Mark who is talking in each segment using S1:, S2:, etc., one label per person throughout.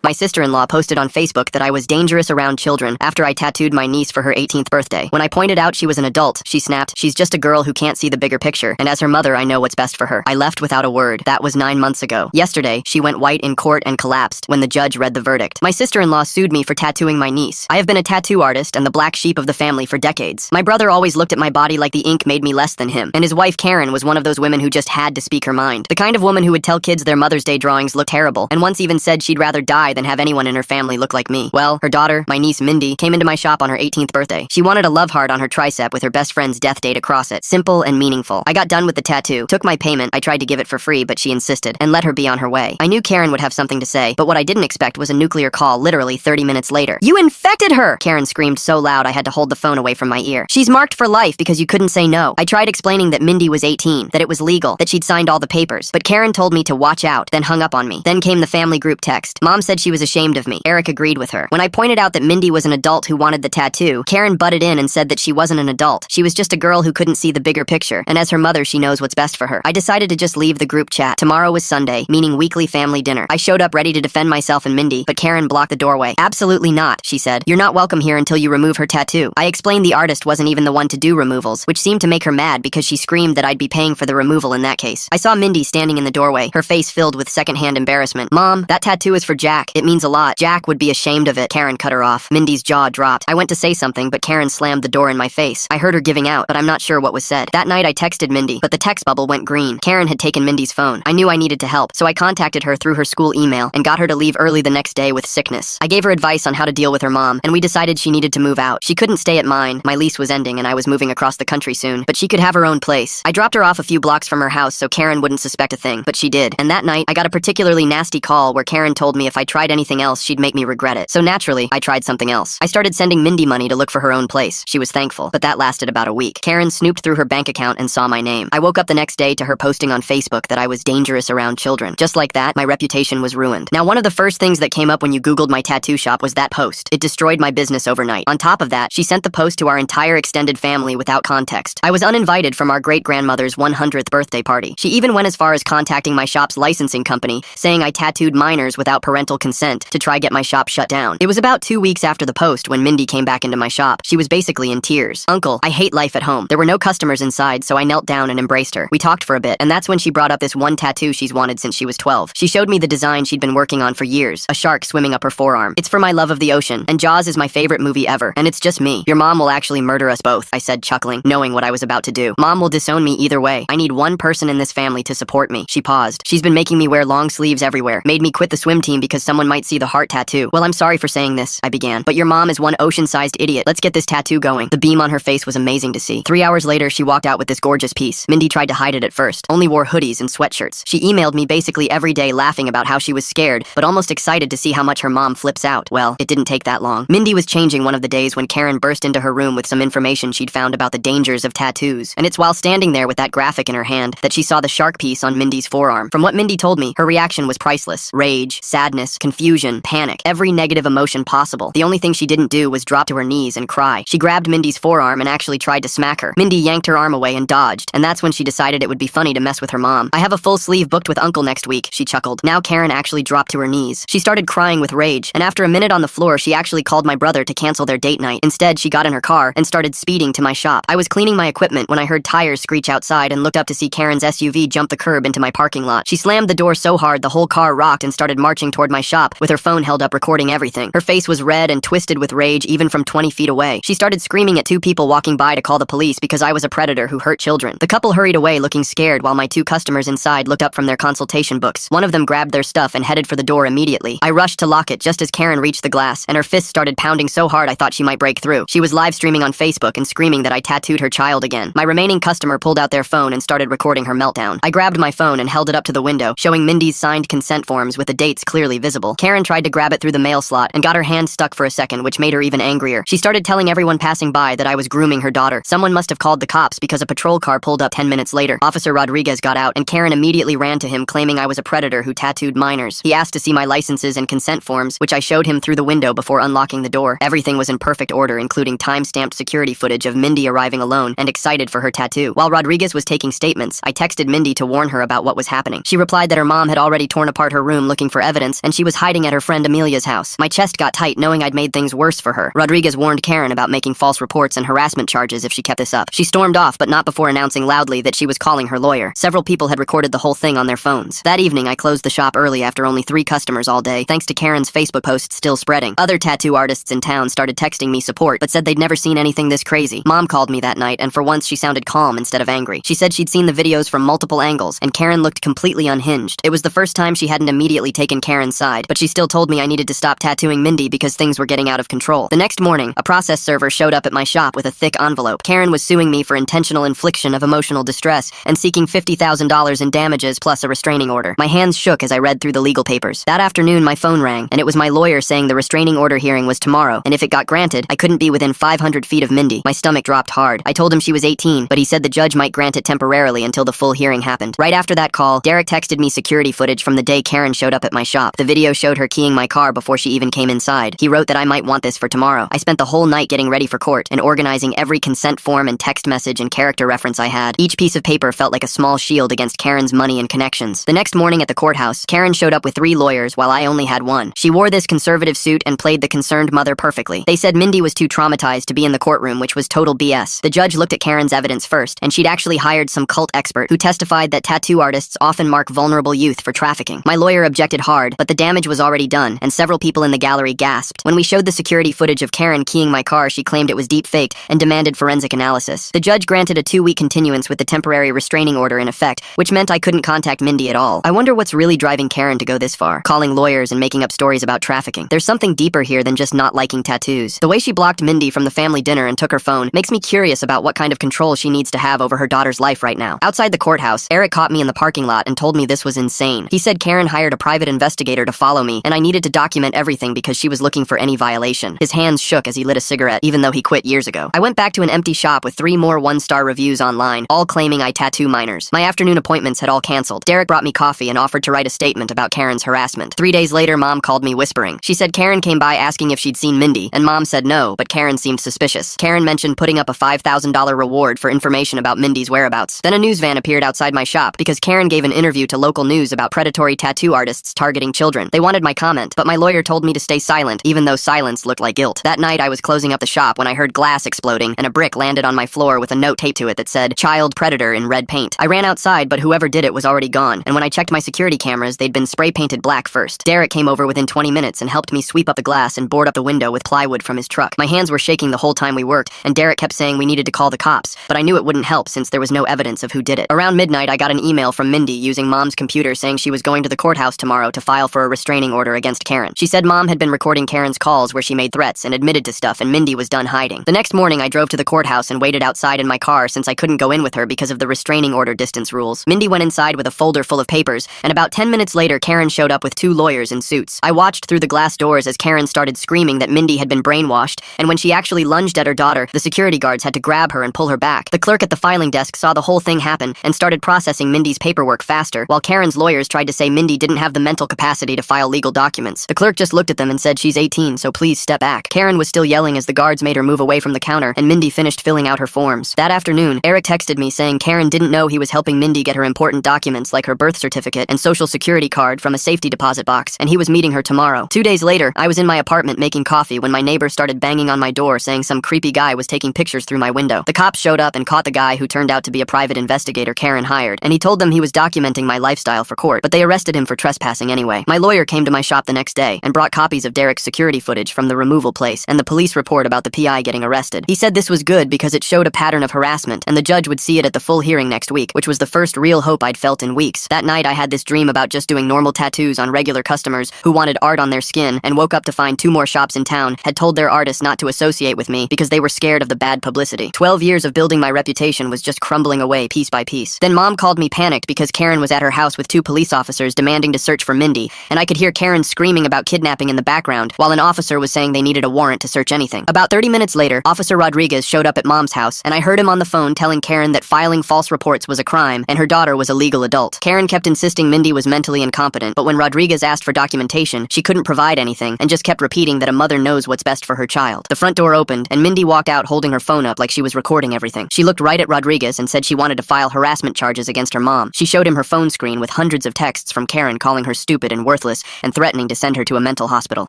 S1: My sister-in-law posted on Facebook that I was dangerous around children after I tattooed my niece for her 18th birthday. When I pointed out she was an adult, she snapped, "She's just a girl who can't see the bigger picture, and as her mother, I know what's best for her." I left without a word. That was 9 months ago. Yesterday, she went white in court and collapsed when the judge read the verdict. My sister-in-law sued me for tattooing my niece. I have been a tattoo artist and the black sheep of the family for decades. My brother always looked at my body like the ink made me less than him, and his wife Karen was one of those women who just had to speak her mind. The kind of woman who would tell kids their Mother's Day drawings look terrible, and once even said she'd rather die than have anyone in her family look like me. Well, her daughter, my niece Mindy, came into my shop on her 18th birthday. She wanted a love heart on her tricep with her best friend's death date across it. Simple and meaningful. I got done with the tattoo, took my payment, I tried to give it for free, but she insisted, and let her be on her way. I knew Karen would have something to say, but what I didn't expect was a nuclear call literally 30 minutes later. "You infected her!" Karen screamed so loud I had to hold the phone away from my ear. "She's marked for life because you couldn't say no." I tried explaining that Mindy was 18, that it was legal, that she'd signed all the papers, but Karen told me to watch out, then hung up on me. Then came the family group text. Mom said she was ashamed of me. Eric agreed with her. When I pointed out that Mindy was an adult who wanted the tattoo, Karen butted in and said that she wasn't an adult. She was just a girl who couldn't see the bigger picture, and as her mother, she knows what's best for her. I decided to just leave the group chat. Tomorrow was Sunday, meaning weekly family dinner. I showed up ready to defend myself and Mindy, but Karen blocked the doorway. "Absolutely not," she said. "You're not welcome here until you remove her tattoo." I explained the artist wasn't even the one to do removals, which seemed to make her mad because she screamed that I'd be paying for the removal in that case. I saw Mindy standing in the doorway, her face filled with secondhand embarrassment. "Mom, that tattoo is for Jack. It means a lot. Jack would be ashamed of it." Karen cut her off. Mindy's jaw dropped. I went to say something, but Karen slammed the door in my face. I heard her giving out, but I'm not sure what was said. That night I texted Mindy, but the text bubble went green. Karen had taken Mindy's phone. I knew I needed to help, so I contacted her through her school email and got her to leave early the next day with sickness. I gave her advice on how to deal with her mom, and we decided she needed to move out. She couldn't stay at mine. My lease was ending and I was moving across the country soon, but she could have her own place. I dropped her off a few blocks from her house so Karen wouldn't suspect a thing, but she did. And that night, I got a particularly nasty call where Karen told me if I tried anything else, she'd make me regret it. So naturally, I tried something else. I started sending Mindy money to look for her own place. She was thankful, but that lasted about a week. Karen snooped through her bank account and saw my name. I woke up the next day to her posting on Facebook that I was dangerous around children. Just like that, my reputation was ruined. Now, one of the first things that came up when you Googled my tattoo shop was that post. It destroyed my business overnight. On top of that, she sent the post to our entire extended family without context. I was uninvited from our great-grandmother's 100th birthday party. She even went as far as contacting my shop's licensing company, saying I tattooed minors without parental consent to try get my shop shut down. It was about 2 weeks after the post when Mindy came back into my shop. She was basically in tears. "Uncle, I hate life at home." There were no customers inside, so I knelt down and embraced her. We talked for a bit, and that's when she brought up this one tattoo she's wanted since she was 12. She showed me the design she'd been working on for years, a shark swimming up her forearm. "It's for my love of the ocean, and Jaws is my favorite movie ever, and it's just me. Your mom will actually murder us both," I said, chuckling, knowing what I was about to do. "Mom will disown me either way. I need one person in this family to support me." She paused. "She's been making me wear long sleeves everywhere, made me quit the swim team because someone might see the heart tattoo." "Well, I'm sorry for saying this," I began, "but your mom is one ocean-sized idiot. Let's get this tattoo going." The beam on her face was amazing to see. 3 hours later, she walked out with this gorgeous piece. Mindy tried to hide it at first, only wore hoodies and sweatshirts. She emailed me basically every day laughing about how she was scared, but almost excited to see how much her mom flips out. Well, it didn't take that long. Mindy was changing one of the days when Karen burst into her room with some information she'd found about the dangers of tattoos. And it's while standing there with that graphic in her hand that she saw the shark piece on Mindy's forearm. From what Mindy told me, her reaction was priceless. Rage, sadness, confusion, panic, every negative emotion possible. The only thing she didn't do was drop to her knees and cry. She grabbed Mindy's forearm and actually tried to smack her. Mindy yanked her arm away and dodged, and that's when she decided it would be funny to mess with her mom. "I have a full sleeve booked with Uncle next week," she chuckled. Now Karen actually dropped to her knees. She started crying with rage, and after a minute on the floor, she actually called my brother to cancel their date night. Instead, she got in her car and started speeding to my shop. I was cleaning my equipment when I heard tires screech outside and looked up to see Karen's SUV jump the curb into my parking lot. She slammed the door so hard the whole car rocked and started marching toward my shop with her phone held up recording everything. Her face was red and twisted with rage even from 20 feet away. She started screaming at 2 people walking by to call the police because I was a predator who hurt children. The couple hurried away looking scared while my 2 customers inside looked up from their consultation books. One of them grabbed their stuff and headed for the door immediately. I rushed to lock it just as Karen reached the glass, and her fist started pounding so hard I thought she might break through. She was live streaming on Facebook and screaming that I tattooed her child again. My remaining customer pulled out their phone and started recording her meltdown. I grabbed my phone and held it up to the window, showing Mindy's signed consent forms with the dates clearly visible. Karen tried to grab it through the mail slot and got her hand stuck for a second, which made her even angrier. She started telling everyone passing by that I was grooming her daughter. Someone must have called the cops because a patrol car pulled up 10 minutes later. Officer Rodriguez got out, and Karen immediately ran to him claiming I was a predator who tattooed minors. He asked to see my licenses and consent forms, which I showed him through the window before unlocking the door. Everything was in perfect order, including time-stamped security footage of Mindy arriving alone and excited for her tattoo. While Rodriguez was taking statements, I texted Mindy to warn her about what was happening. She replied that her mom had already torn apart her room looking for evidence, and she was was hiding at her friend Amelia's house. My chest got tight knowing I'd made things worse for her. Rodriguez warned Karen about making false reports and harassment charges if she kept this up. She stormed off, but not before announcing loudly that she was calling her lawyer. Several people had recorded the whole thing on their phones. That evening, I closed the shop early after only 3 customers all day, thanks to Karen's Facebook posts still spreading. Other tattoo artists in town started texting me support, but said they'd never seen anything this crazy. Mom called me that night, and for once she sounded calm instead of angry. She said she'd seen the videos from multiple angles, and Karen looked completely unhinged. It was the first time she hadn't immediately taken Karen's side, but she still told me I needed to stop tattooing Mindy because things were getting out of control. The next morning, a process server showed up at my shop with a thick envelope. Karen was suing me for intentional infliction of emotional distress and seeking $50,000 in damages plus a restraining order. My hands shook as I read through the legal papers. That afternoon, my phone rang, and it was my lawyer saying the restraining order hearing was tomorrow, and if it got granted, I couldn't be within 500 feet of Mindy. My stomach dropped hard. I told him she was 18, but he said the judge might grant it temporarily until the full hearing happened. Right after that call, Derek texted me security footage from the day Karen showed up at my shop. The video showed her keying my car before she even came inside. He wrote that I might want this for tomorrow. I spent the whole night getting ready for court and organizing every consent form and text message and character reference I had. Each piece of paper felt like a small shield against Karen's money and connections. The next morning at the courthouse, Karen showed up with 3 lawyers while I only had 1. She wore this conservative suit and played the concerned mother perfectly. They said Mindy was too traumatized to be in the courtroom, which was total BS. The judge looked at Karen's evidence first, and she'd actually hired some cult expert who testified that tattoo artists often mark vulnerable youth for trafficking. My lawyer objected hard, but the damage was already done, and several people in the gallery gasped. When we showed the security footage of Karen keying my car, she claimed it was deep-faked and demanded forensic analysis. The judge granted a 2-week continuance with the temporary restraining order in effect, which meant I couldn't contact Mindy at all. I wonder what's really driving Karen to go this far, calling lawyers and making up stories about trafficking. There's something deeper here than just not liking tattoos. The way she blocked Mindy from the family dinner and took her phone makes me curious about what kind of control she needs to have over her daughter's life right now. Outside the courthouse, Eric caught me in the parking lot and told me this was insane. He said Karen hired a private investigator to follow me, and I needed to document everything because she was looking for any violation. His hands shook as he lit a cigarette, even though he quit years ago. I went back to an empty shop with 3 more 1-star reviews online, all claiming I tattoo minors. My afternoon appointments had all canceled. Derek brought me coffee and offered to write a statement about Karen's harassment. 3 days later, Mom called me whispering. She said Karen came by asking if she'd seen Mindy, and Mom said no, but Karen seemed suspicious. Karen mentioned putting up a $5,000 reward for information about Mindy's whereabouts. Then a news van appeared outside my shop because Karen gave an interview to local news about predatory tattoo artists targeting children. They wanted my comment, but my lawyer told me to stay silent, even though silence looked like guilt. That night, I was closing up the shop when I heard glass exploding, and a brick landed on my floor with a note taped to it that said, "Child Predator" in red paint. I ran outside, but whoever did it was already gone, and when I checked my security cameras, they'd been spray-painted black first. Derek came over within 20 minutes and helped me sweep up the glass and board up the window with plywood from his truck. My hands were shaking the whole time we worked, and Derek kept saying we needed to call the cops, but I knew it wouldn't help since there was no evidence of who did it. Around midnight, I got an email from Mindy using Mom's computer saying she was going to the courthouse tomorrow to file for a restraining order against Karen. She said Mom had been recording Karen's calls where she made threats and admitted to stuff, and Mindy was done hiding. The next morning, I drove to the courthouse and waited outside in my car since I couldn't go in with her because of the restraining order distance rules. Mindy went inside with a folder full of papers, and about 10 minutes later, Karen showed up with 2 lawyers in suits. I watched through the glass doors as Karen started screaming that Mindy had been brainwashed, and when she actually lunged at her daughter, the security guards had to grab her and pull her back. The clerk at the filing desk saw the whole thing happen and started processing Mindy's paperwork faster, while Karen's lawyers tried to say Mindy didn't have the mental capacity to file legal documents. The clerk just looked at them and said she's 18, so please step back. Karen was still yelling as the guards made her move away from the counter, and Mindy finished filling out her forms. That afternoon, Eric texted me saying Karen didn't know he was helping Mindy get her important documents like her birth certificate and social security card from a safety deposit box, and he was meeting her tomorrow. 2 days later, I was in my apartment making coffee when my neighbor started banging on my door saying some creepy guy was taking pictures through my window. The cops showed up and caught the guy who turned out to be a private investigator Karen hired, and he told them he was documenting my lifestyle for court, but they arrested him for trespassing anyway. My lawyer came to my shop the next day and brought copies of Derek's security footage from the removal place and the police report about the PI getting arrested. He said this was good because it showed a pattern of harassment, and the judge would see it at the full hearing next week, which was the first real hope I'd felt in weeks. That night, I had this dream about just doing normal tattoos on regular customers who wanted art on their skin, and woke up to find 2 more shops in town had told their artists not to associate with me because they were scared of the bad publicity. 12 years of building my reputation was just crumbling away piece by piece. Then Mom called me panicked because Karen was at her house with 2 police officers demanding to search for Mindy, and I could hear Karen screaming about kidnapping in the background, while an officer was saying they needed a warrant to search anything. About 30 minutes later, Officer Rodriguez showed up at Mom's house, and I heard him on the phone telling Karen that filing false reports was a crime, and her daughter was a legal adult. Karen kept insisting Mindy was mentally incompetent, but when Rodriguez asked for documentation, she couldn't provide anything, and just kept repeating that a mother knows what's best for her child. The front door opened, and Mindy walked out holding her phone up like she was recording everything. She looked right at Rodriguez and said she wanted to file harassment charges against her mom. She showed him her phone screen with hundreds of texts from Karen calling her stupid and worthless, and threatening to send her to a mental hospital.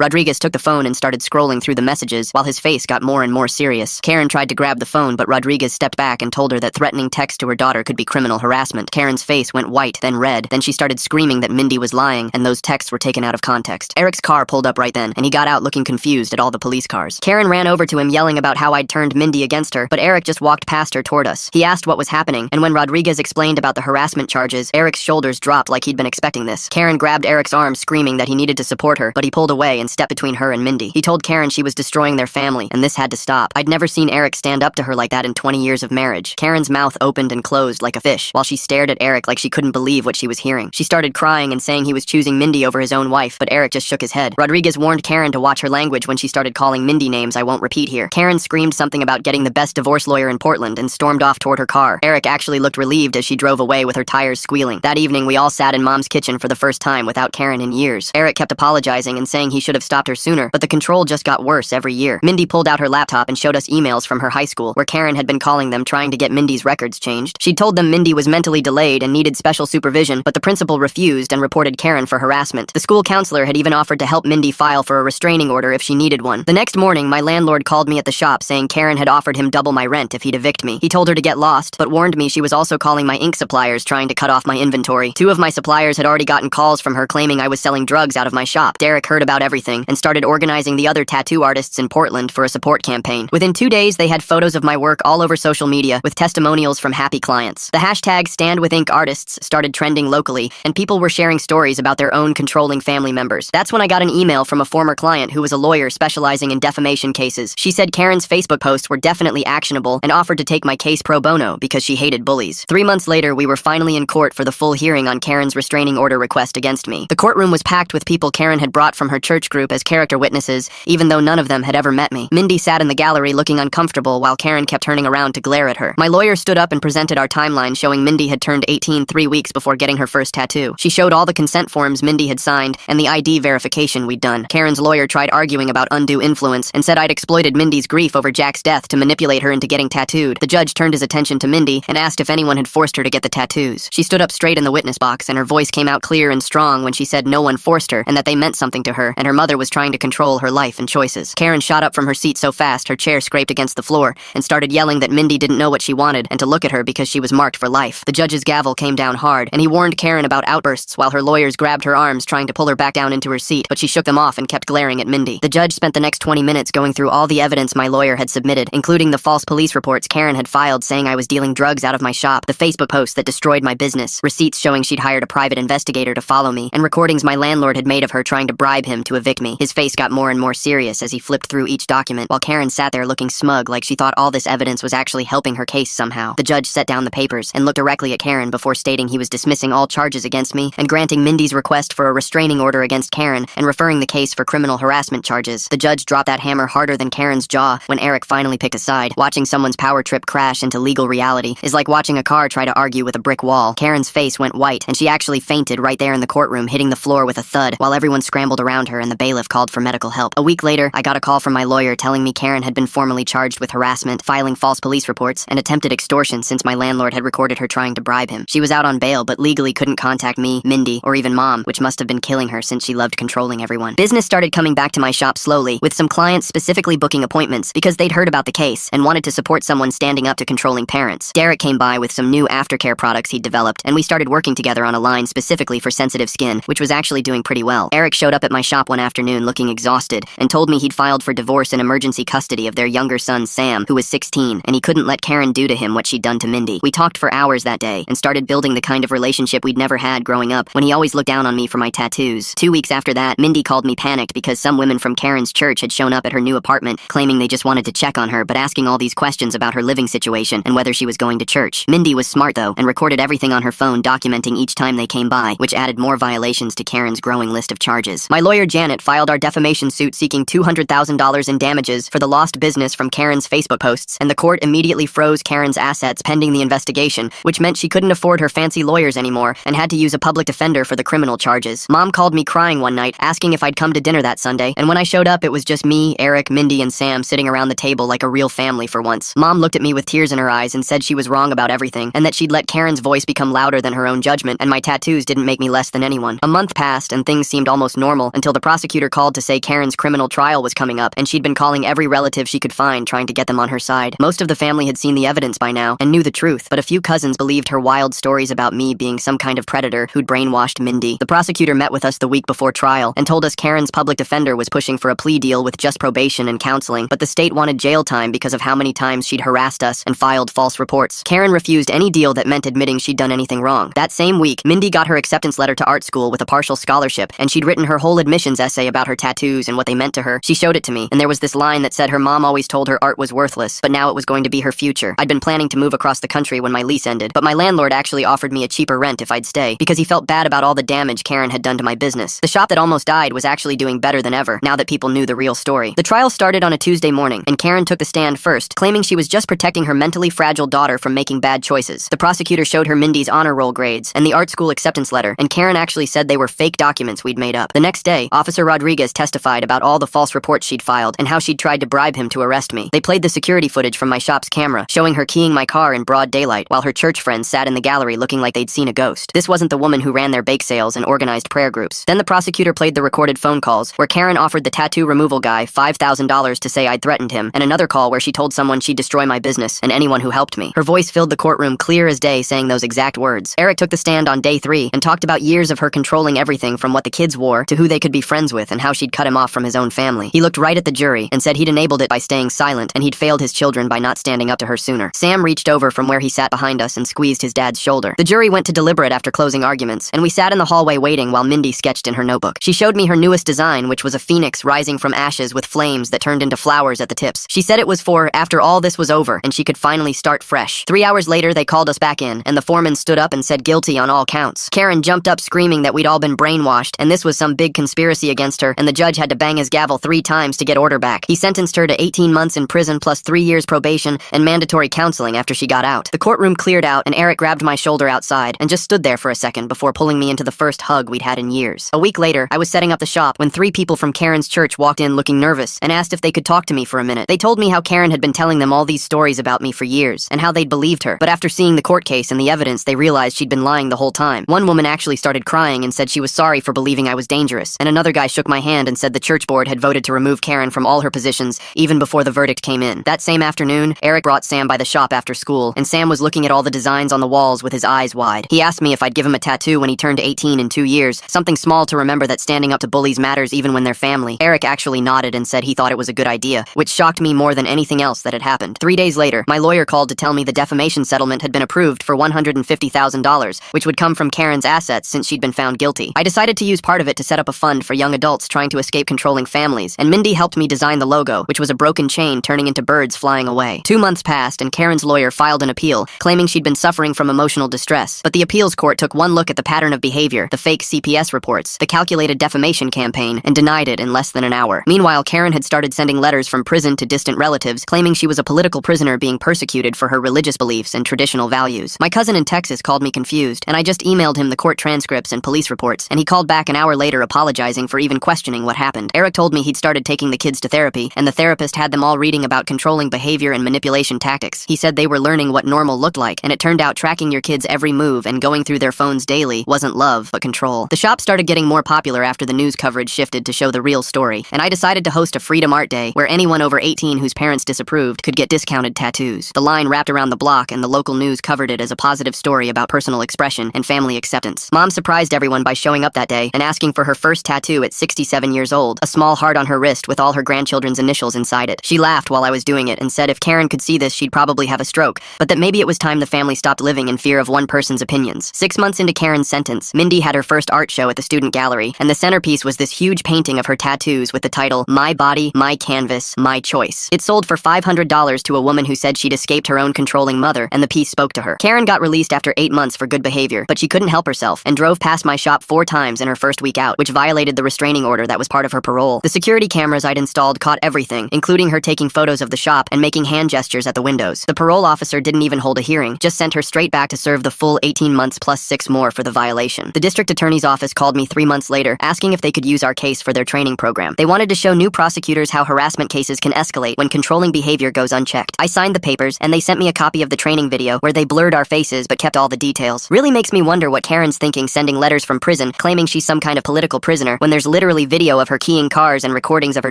S1: Rodriguez took the phone and started scrolling through the messages while his face got more and more serious. Karen tried to grab the phone, but Rodriguez stepped back and told her that threatening text to her daughter could be criminal harassment. Karen's face went white, then red. Then she started screaming that Mindy was lying and those texts were taken out of context. Eric's car pulled up right then, and he got out looking confused at all the police cars. Karen ran over to him yelling about how I'd turned Mindy against her, but Eric just walked past her toward us. He asked what was happening, and when Rodriguez explained about the harassment charges, Eric's shoulders dropped like he'd been expecting this. Karen grabbed Eric's arm, screaming that he needed to support her, but he pulled away and stepped between her and Mindy. He told Karen she was destroying their family, and this had to stop. I'd never seen Eric stand up to her like that in 20 years of marriage. Karen's mouth opened and closed like a fish, while she stared at Eric like she couldn't believe what she was hearing. She started crying and saying he was choosing Mindy over his own wife, but Eric just shook his head. Rodriguez warned Karen to watch her language when she started calling Mindy names I won't repeat here. Karen screamed something about getting the best divorce lawyer in Portland and stormed off toward her car. Eric actually looked relieved as she drove away with her tires squealing. That evening, we all sat in Mom's kitchen for the first time without Karen in years. Eric kept apologizing and saying he should have stopped her sooner, but the control just got worse every year. Mindy pulled out her laptop and showed us emails from her high school, where Karen had been calling them trying to get Mindy's records changed. She told them Mindy was mentally delayed and needed special supervision, but the principal refused and reported Karen for harassment. The school counselor had even offered to help Mindy file for a restraining order if she needed one. The next morning, my landlord called me at the shop saying Karen had offered him double my rent if he'd evict me. He told her to get lost, but warned me she was also calling my ink suppliers trying to cut off my inventory. 2 of my suppliers had already gotten calls from her claiming I was selling drugs out of my shop. Derek heard about everything and started organizing the other tattoo artists in Portland for a support campaign. Within 2 days, they had photos of my work all over social media with testimonials from happy clients. The hashtag #StandWithInkArtists started trending locally, and people were sharing stories about their own controlling family members. That's when I got an email from a former client who was a lawyer specializing in defamation cases. She said Karen's Facebook posts were definitely actionable and offered to take my case pro bono because she hated bullies. 3 months later, we were finally in court for the full hearing on Karen's restraining order request against me. The courtroom was packed with people Karen had brought from her church group as character witnesses, even though none of them had ever met me. Mindy sat in the gallery looking uncomfortable while Karen kept turning around to glare at her. My lawyer stood up and presented our timeline showing Mindy had turned 18 3 weeks before getting her first tattoo. She showed all the consent forms Mindy had signed and the ID verification we'd done. Karen's lawyer tried arguing about undue influence and said I'd exploited Mindy's grief over Jack's death to manipulate her into getting tattooed. The judge turned his attention to Mindy and asked if anyone had forced her to get the tattoos. She stood up straight in the witness box, and her voice came out clear and strong when she said no one forced her and that they meant something to her, and her mother was trying to control her life and choices. Karen shot up from her seat so fast her chair scraped against the floor and started yelling that Mindy didn't know what she wanted and to look at her because she was marked for life. The judge's gavel came down hard, and he warned Karen about outbursts while her lawyers grabbed her arms trying to pull her back down into her seat, but she shook them off and kept glaring at Mindy. The judge spent the next 20 minutes going through all the evidence my lawyer had submitted, including the false police reports Karen had filed saying I was dealing drugs out of my shop, the Facebook posts that destroyed my business, receipts showing she'd hired a private investigator to follow me, and recordings my landlord had made of her trying to bribe him to evict me. His face got more and more serious as he flipped through each document, while Karen sat there looking smug like she thought all this evidence was actually helping her case somehow. The judge set down the papers and looked directly at Karen before stating he was dismissing all charges against me and granting Mindy's request for a restraining order against Karen and referring the case for criminal harassment charges. The judge dropped that hammer harder than Karen's jaw when Eric finally picked a side. Watching someone's power trip crash into legal reality is like watching a car try to argue with a brick wall. Karen's face went white, and she actually fainted right there in the courtroom, hitting the floor with a thud, while everyone scrambled around her and the bailiff called for medical help. A week later, I got a call from my lawyer telling me Karen had been formally charged with harassment, filing false police reports, and attempted extortion since my landlord had recorded her trying to bribe him. She was out on bail, but legally couldn't contact me, Mindy, or even Mom, which must have been killing her since she loved controlling everyone. Business started coming back to my shop slowly, with some clients specifically booking appointments because they'd heard about the case and wanted to support someone standing up to controlling parents. Derek came by with some new aftercare products he'd developed, and we started working together on a line specifically for sensitive skin, which was actually doing pretty well. Eric showed up at my shop one afternoon looking exhausted and told me he'd filed for divorce and emergency custody of their younger son, Sam, who was 16, and he couldn't let Karen do to him what she'd done to Mindy. We talked for hours that day and started building the kind of relationship we'd never had growing up when he always looked down on me for my tattoos. 2 weeks after that, Mindy called me panicked because some women from Karen's church had shown up at her new apartment claiming they just wanted to check on her but asking all these questions about her living situation and whether she was going to church. Mindy was smart though and recorded everything on her phone documenting each time they came by, which added more violations to Karen's growing list of charges. My lawyer Janet filed our defamation suit seeking $200,000 in damages for the lost business from Karen's Facebook posts, and the court immediately froze Karen's assets pending the investigation, which meant she couldn't afford her fancy lawyers anymore and had to use a public defender for the criminal charges. Mom called me crying one night, asking if I'd come to dinner that Sunday, and when I showed up it was just me, Eric, Mindy, and Sam sitting around the table like a real family for once. Mom looked at me with tears in her eyes and said she was wrong about everything, and that she'd let Karen's voice become louder than her own judgment, and my tattoos didn't make me less than anyone. A month passed, passed and things seemed almost normal until the prosecutor called to say Karen's criminal trial was coming up and she'd been calling every relative she could find trying to get them on her side. Most of the family had seen the evidence by now and knew the truth, but a few cousins believed her wild stories about me being some kind of predator who'd brainwashed Mindy. The prosecutor met with us the week before trial and told us Karen's public defender was pushing for a plea deal with just probation and counseling, but the state wanted jail time because of how many times she'd harassed us and filed false reports. Karen refused any deal that meant admitting she'd done anything wrong. That same week, Mindy got her acceptance letter to art school with a partial scholarship, and she'd written her whole admissions essay about her tattoos and what they meant to her. She showed it to me, and there was this line that said her mom always told her art was worthless, but now it was going to be her future. I'd been planning to move across the country when my lease ended, but my landlord actually offered me a cheaper rent if I'd stay, because he felt bad about all the damage Karen had done to my business. The shop that almost died was actually doing better than ever, now that people knew the real story. The trial started on a Tuesday morning, and Karen took the stand first, claiming she was just protecting her mentally fragile daughter from making bad choices. The prosecutor showed her Mindy's honor roll grades and the art school acceptance letter, and Karen actually said they were fake documents we'd made up. The next day, Officer Rodriguez testified about all the false reports she'd filed and how she'd tried to bribe him to arrest me. They played the security footage from my shop's camera, showing her keying my car in broad daylight while her church friends sat in the gallery looking like they'd seen a ghost. This wasn't the woman who ran their bake sales and organized prayer groups. Then the prosecutor played the recorded phone calls, where Karen offered the tattoo removal guy $5,000 to say I'd threatened him, and another call where she told someone she'd destroy my business and anyone who helped me. Her voice filled the courtroom clear as day, saying those exact words. Eric took the stand on day 3 and talked about years of her controlling everything from what the kids wore to who they could be friends with and how she'd cut him off from his own family. He looked right at the jury and said he'd enabled it by staying silent, and he'd failed his children by not standing up to her sooner. Sam reached over from where he sat behind us and squeezed his dad's shoulder. The jury went to deliberate after closing arguments, and we sat in the hallway waiting while Mindy sketched in her notebook. She showed me her newest design, which was a phoenix rising from ashes with flames that turned into flowers at the tips. She said it was for after all this was over and she could finally start fresh. 3 hours later, they called us back in, and the foreman stood up and said guilty on all counts. Karen jumped up screaming that we'd all been brainwashed and this was some big conspiracy against her, and the judge had to bang his gavel 3 times to get order back. He sentenced her to 18 months in prison plus 3 years probation and mandatory counseling after she got out. The courtroom cleared out, and Eric grabbed my shoulder outside and just stood there for a second before pulling me into the first hug we'd had in years. A week later, I was setting up the shop when 3 people from Karen's church walked in looking nervous and asked if they could talk to me for a minute. They told me how Karen had been telling them all these stories about me for years and how they'd believed her, but after seeing the court case and the evidence, they realized she'd been lying the whole time. One woman actually started crying and said she was sorry for believing I was dangerous, and another guy shook my hand and said the church board had voted to remove Karen from all her positions even before the verdict came in. That same afternoon, Eric brought Sam by the shop after school, and Sam was looking at all the designs on the walls with his eyes wide. He asked me if I'd give him a tattoo when he turned 18 in 2 years, something small to remember that standing up to bullies matters even when they're family. Eric actually nodded and said he thought it was a good idea, which shocked me more than anything else that had happened. 3 days later, my lawyer called to tell me the defamation settlement had been approved for $150,000, which would come from Karen's assets since she'd been found guilty. I decided to use part of it to set up a fund for young adults trying to escape controlling families, and Mindy helped me design the logo, which was a broken chain turning into birds flying away. 2 months passed, and Karen's lawyer filed an appeal, claiming she'd been suffering from emotional distress. But the appeals court took one look at the pattern of behavior, the fake CPS reports, the calculated defamation campaign, and denied it in less than an hour. Meanwhile, Karen had started sending letters from prison to distant relatives, claiming she was a political prisoner being persecuted for her religious beliefs and traditional values. My cousin in Texas called me confused, and I just emailed him the court transcripts and police reports, and he called back an hour later apologizing for even questioning what happened. Eric told me he'd started taking the kids to therapy, and the therapist had them all reading about controlling behavior and manipulation tactics. He said they were learning what normal looked like, and it turned out tracking your kids' every move and going through their phones daily wasn't love, but control. The shop started getting more popular after the news coverage shifted to show the real story, and I decided to host a Freedom Art Day where anyone over 18 whose parents disapproved could get discounted tattoos. The line wrapped around the block, and the local news covered it as a positive story about personal expression and family acceptance. Mom surprised everyone by showing up that day and asking for her first tattoo at 67 years old, a small heart on her wrist with all her grandchildren's initials inside it. She laughed while I was doing it and said if Karen could see this, she'd probably have a stroke, but that maybe it was time the family stopped living in fear of one person's opinions. 6 months into Karen's sentence, Mindy had her first art show at the student gallery, and the centerpiece was this huge painting of her tattoos with the title, "My Body, My Canvas, My Choice." It sold for $500 to a woman who said she'd escaped her own controlling mother, and the piece spoke to her. Karen got released after 8 months for good behavior, but she couldn't help herself and drove past my shop 4 times in her first week out, which violated the restraining order that was part of her parole. The security cameras I'd installed caught everything, including her taking photos of the shop and making hand gestures at the windows. The parole officer didn't even hold a hearing, just sent her straight back to serve the full 18 months plus 6 more for the violation. The district attorney's office called me 3 months later, asking if they could use our case for their training program. They wanted to show new prosecutors how harassment cases can escalate when controlling behavior goes unchecked. I signed the papers, and they sent me a copy of the training video where they blurred our faces but kept all the details. Really makes me wonder what Karen's thinking, sending letters from prison claiming claiming she's some kind of political prisoner when there's literally video of her keying cars and recordings of her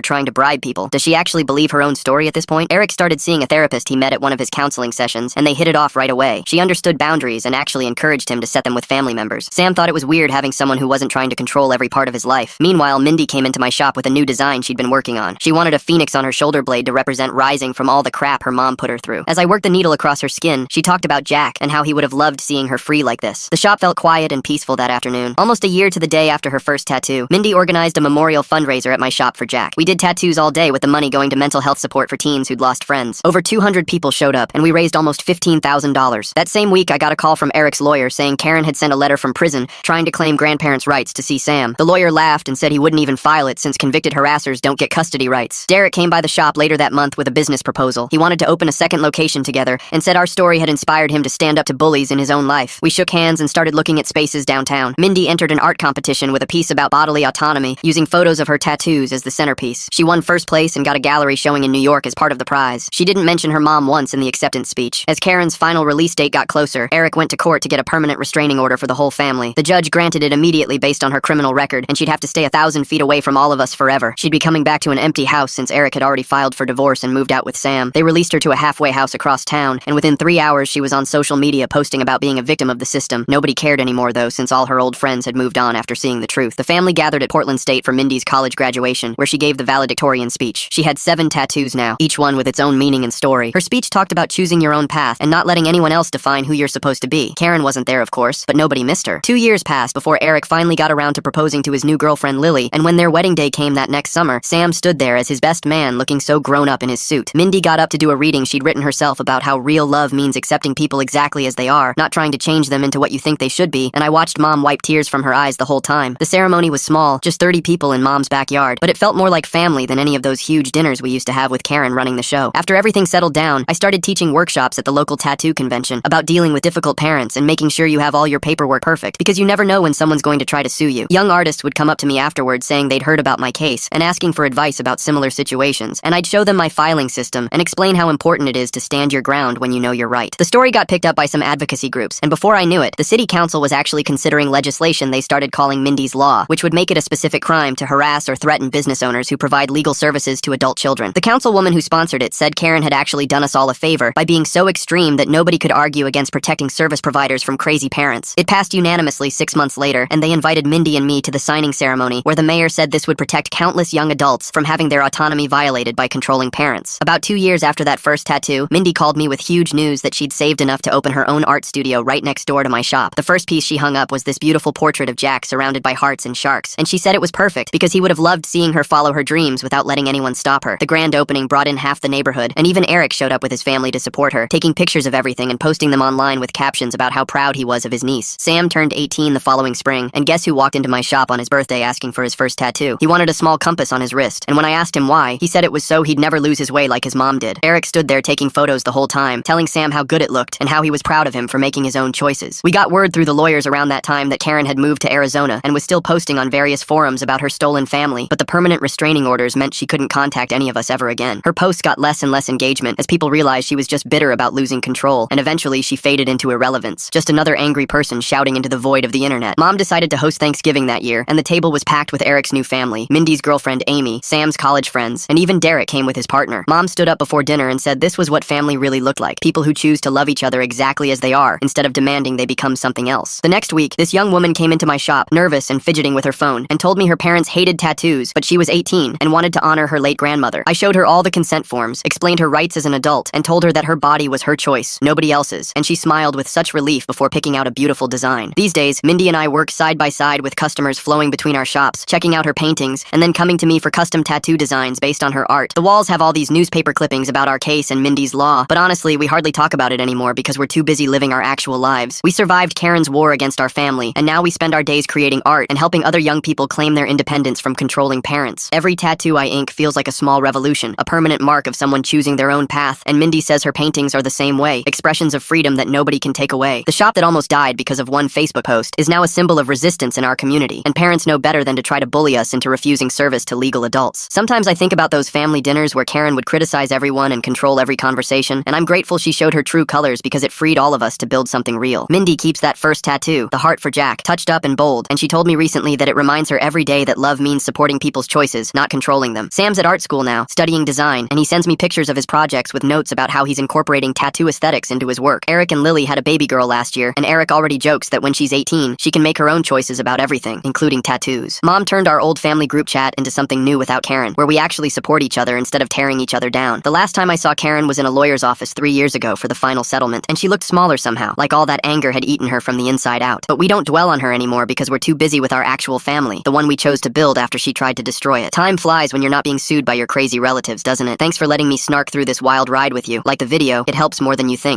S1: trying to bribe people. Does she actually believe her own story at this point? Eric started seeing a therapist he met at one of his counseling sessions, and they hit it off right away. She understood boundaries and actually encouraged him to set them with family members. Sam thought it was weird having someone who wasn't trying to control every part of his life. Meanwhile, Mindy came into my shop with a new design she'd been working on. She wanted a phoenix on her shoulder blade to represent rising from all the crap her mom put her through. As I worked the needle across her skin, she talked about Jack and how he would have loved seeing her free like this. The shop felt quiet and peaceful that afternoon. Almost a year to the day after her first tattoo, Mindy organized a memorial fundraiser at my shop for Jack. We did tattoos all day with the money going to mental health support for teens who'd lost friends. Over 200 people showed up, and we raised almost $15,000. That same week, I got a call from Eric's lawyer saying Karen had sent a letter from prison trying to claim grandparents' rights to see Sam. The lawyer laughed and said he wouldn't even file it since convicted harassers don't get custody rights. Derek came by the shop later that month with a business proposal. He wanted to open a second location together and said our story had inspired him to stand up to bullies in his own life. We shook hands and started looking at spaces downtown. Mindy entered an art competition with a piece about bodily autonomy, using photos of her tattoos as the centerpiece. She won first place and got a gallery showing in New York as part of the prize. She didn't mention her mom once in the acceptance speech. As Karen's final release date got closer, Eric went to court to get a permanent restraining order for the whole family. The judge granted it immediately based on her criminal record, and she'd have to stay 1,000 feet away from all of us forever. She'd be coming back to an empty house since Eric had already filed for divorce and moved out with Sam. They released her to a halfway house across town, and within 3 hours she was on social media posting about being a victim of the system. Nobody cared anymore though, since all her old friends had moved on after seeing the truth. The family gathered at Portland State for Mindy's college graduation, where she gave the valedictorian speech. She had 7 tattoos now, each one with its own meaning and story. Her speech talked about choosing your own path and not letting anyone else define who you're supposed to be. Karen wasn't there, of course, but nobody missed her. 2 years passed before Eric finally got around to proposing to his new girlfriend Lily, and when their wedding day came that next summer, Sam stood there as his best man, looking so grown up in his suit. Mindy got up to do a reading she'd written herself about how real love means accepting people exactly as they are, not trying to change them into what you think they should be, and I watched Mom wipe tears from her eyes the whole time. The ceremony was small, just 30 people in Mom's backyard, but it felt more like family than any of those huge dinners we used to have with Karen running the show. After everything settled down, I started teaching workshops at the local tattoo convention about dealing with difficult parents and making sure you have all your paperwork perfect, because you never know when someone's going to try to sue you. Young artists would come up to me afterwards saying they'd heard about my case and asking for advice about similar situations, and I'd show them my filing system and explain how important it is to stand your ground when you know you're right. The story got picked up by some advocacy groups, and before I knew it, the city council was actually considering legislation they started calling Mindy's Law, which would make it a specific crime to harass or threaten business owners who provide legal services to adult children. The councilwoman who sponsored it said Karen had actually done us all a favor by being so extreme that nobody could argue against protecting service providers from crazy parents. It passed unanimously 6 months later, and they invited Mindy and me to the signing ceremony, where the mayor said this would protect countless young adults from having their autonomy violated by controlling parents. About 2 years after that first tattoo, Mindy called me with huge news that she'd saved enough to open her own art studio right next door to my shop. The first piece she hung up was this beautiful portrait of Jack surrounded by hearts and sharks, and she said it was perfect because he would have loved seeing her follow her dreams without letting anyone stop her. The grand opening brought in half the neighborhood, and even Eric showed up with his family to support her, taking pictures of everything and posting them online with captions about how proud he was of his niece. Sam turned 18 the following spring, and guess who walked into my shop on his birthday asking for his first tattoo? He wanted a small compass on his wrist, and when I asked him why, he said it was so he'd never lose his way like his mom did. Eric stood there taking photos the whole time, telling Sam how good it looked and how he was proud of him for making his own choices. We got word through the lawyers around that time that Karen had moved to Arizona and was still posting on various forums about her stolen family, but the permanent restraining orders meant she couldn't contact any of us ever again. Her posts got less and less engagement as people realized she was just bitter about losing control, and eventually she faded into irrelevance, just another angry person shouting into the void of the internet. Mom decided to host Thanksgiving that year, and the table was packed with Eric's new family, Mindy's girlfriend Amy, Sam's college friends, and even Derek came with his partner. Mom stood up before dinner and said this was what family really looked like, people who choose to love each other exactly as they are, instead of demanding they become something else. The next week, this young woman came into my shop, nervous and fidgeting with her phone, and told me her parents hated tattoos, but she was 18 and wanted to honor her late grandmother. I showed her all the consent forms, explained her rights as an adult, and told her that her body was her choice, nobody else's, and she smiled with such relief before picking out a beautiful design. These days, Mindy and I work side by side with customers flowing between our shops, checking out her paintings, and then coming to me for custom tattoo designs based on her art. The walls have all these newspaper clippings about our case and Mindy's Law, but honestly, we hardly talk about it anymore because we're too busy living our actual lives. We survived Karen's war against our family, and now we spend our days creating art and helping other young people claim their independence from controlling parents. Every tattoo I ink feels like a small revolution, a permanent mark of someone choosing their own path, and Mindy says her paintings are the same way, expressions of freedom that nobody can take away. The shop that almost died because of one Facebook post is now a symbol of resistance in our community, and parents know better than to try to bully us into refusing service to legal adults. Sometimes I think about those family dinners where Karen would criticize everyone and control every conversation, and I'm grateful she showed her true colors because it freed all of us to build something real. Mindy keeps that first tattoo, the heart for Jack, touched up and bold old, and she told me recently that it reminds her every day that love means supporting people's choices, not controlling them. Sam's at art school now, studying design, and he sends me pictures of his projects with notes about how he's incorporating tattoo aesthetics into his work. Eric and Lily had a baby girl last year, and Eric already jokes that when she's 18, she can make her own choices about everything, including tattoos. Mom turned our old family group chat into something new without Karen, where we actually support each other instead of tearing each other down. The last time I saw Karen was in a lawyer's office 3 years ago for the final settlement, and she looked smaller somehow, like all that anger had eaten her from the inside out. But we don't dwell on her anymore because we're too busy with our actual family, the one we chose to build after she tried to destroy it. Time flies when you're not being sued by your crazy relatives, doesn't it? Thanks for letting me snark through this wild ride with you. Like the video, it helps more than you think.